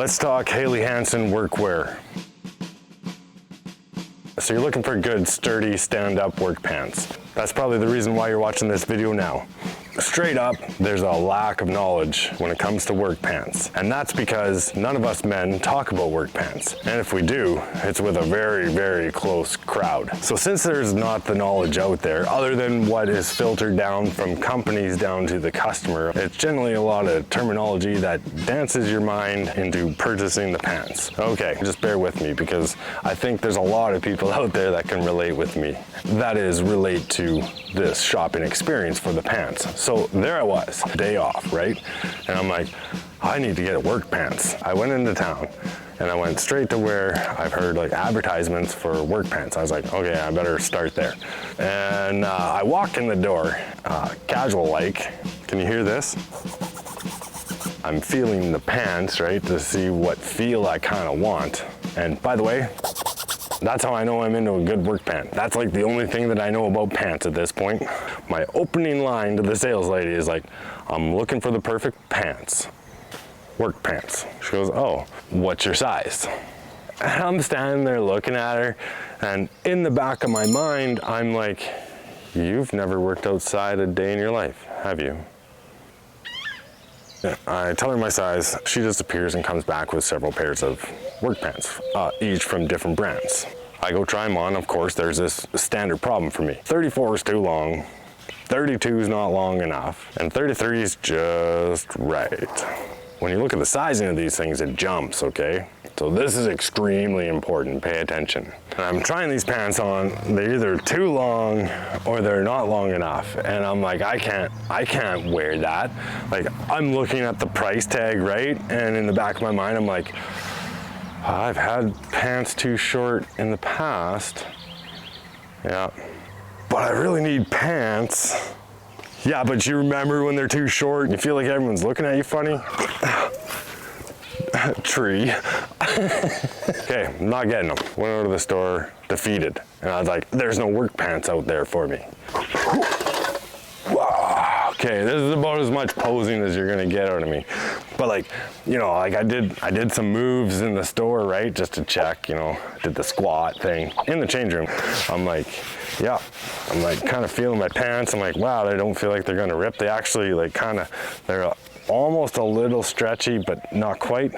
Let's talk Helly Hansen Workwear. So you're looking for good, sturdy, stand-up work pants. That's probably the reason why you're watching this video now. Straight up, there's a lack of knowledge when it comes to work pants. And that's because none of us men talk about work pants. And if we do, it's with a very, very close crowd. So since there's not the knowledge out there, other than what is filtered down from companies down to the customer, it's generally a lot of terminology that dances your mind into purchasing the pants. Okay, just bear with me because I think there's a lot of people out there that can relate with me. That is, relate to this shopping experience for the pants. So there I was, day off, right? And I'm like, I need to get work pants. I went into town and I went straight to where I've heard like advertisements for work pants. I was like, okay, I better start there. And I walk in the door, casual like, can you hear this? I'm feeling the pants, right? To see what feel I kind of want. And by the way, that's how I know I'm into a good work pant. That's like the only thing that I know about pants at this point. My opening line to the sales lady is like, I'm looking for the perfect pants. Work pants. She goes, oh, what's your size? And I'm standing there looking at her, and in the back of my mind, I'm like, you've never worked outside a day in your life, have you? I tell her my size, she disappears and comes back with several pairs of work pants, each from different brands. I go try them on. Of course, there's this standard problem for me. 34 is too long, 32 is not long enough, and 33 is just right. When you look at the sizing of these things, it jumps, okay? So this is extremely important, pay attention. And I'm trying these pants on, they're either too long or they're not long enough. And I'm like, I can't wear that. Like, I'm looking at the price tag, right? And in the back of my mind, I'm like, I've had pants too short in the past. Yeah, but I really need pants. Yeah, but you remember when they're too short and you feel like everyone's looking at you funny? Tree. Okay, I'm not getting them. Went out of the store, defeated. And I was like, there's no work pants out there for me. Okay, this is about as much posing as you're gonna get out of me. But like, you know, like I did some moves in the store, right? Just to check, you know, did the squat thing. In the change room, I'm like, yeah, I'm like kind of feeling my pants. I'm like, wow, they don't feel like they're gonna rip. They actually like they're almost a little stretchy, but not quite,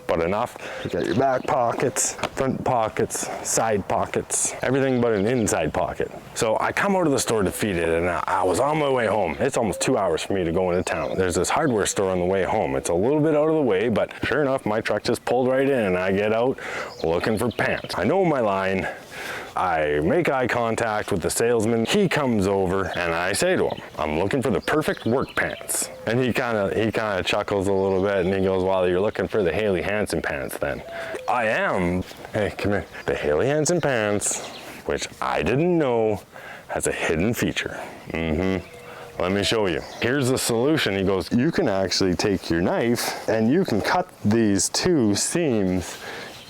but enough. You got your back pockets, front pockets, side pockets, everything but an inside pocket. So I come out of the store defeated, and I was on my way home. It's almost 2 hours for me to go into town. There's this hardware store on the way home. It's a little bit out of the way, but sure enough, my truck just pulled right in and I get out looking for pants. I know my line. I make eye contact with the salesman. He comes over and I say to him, I'm looking for the perfect work pants. And he kind of chuckles a little bit and he goes, well, you're looking for the Helly Hansen pants then. I am. Hey, come here. The Helly Hansen pants, which I didn't know has a hidden feature. Let me show you. Here's the solution. He goes, you can actually take your knife and you can cut these two seams,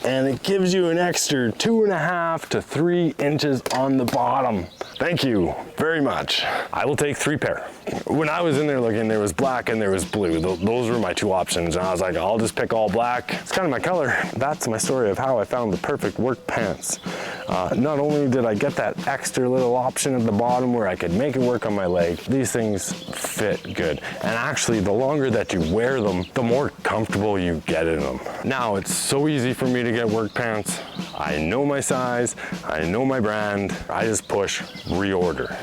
and it gives you an extra 2.5 to 3 inches on the bottom. Thank you very much. I will take 3 pair. When I was in there looking, there was black and there was blue. Those were my 2 options. And I was like, I'll just pick all black. It's kind of my color. That's my story of how I found the perfect work pants. Not only did I get that extra little option at the bottom where I could make it work on my leg, these things fit good. And actually, the longer that you wear them, the more comfortable you get in them. Now, it's so easy for me to get work pants. I know my size, I know my brand. I just push reorder.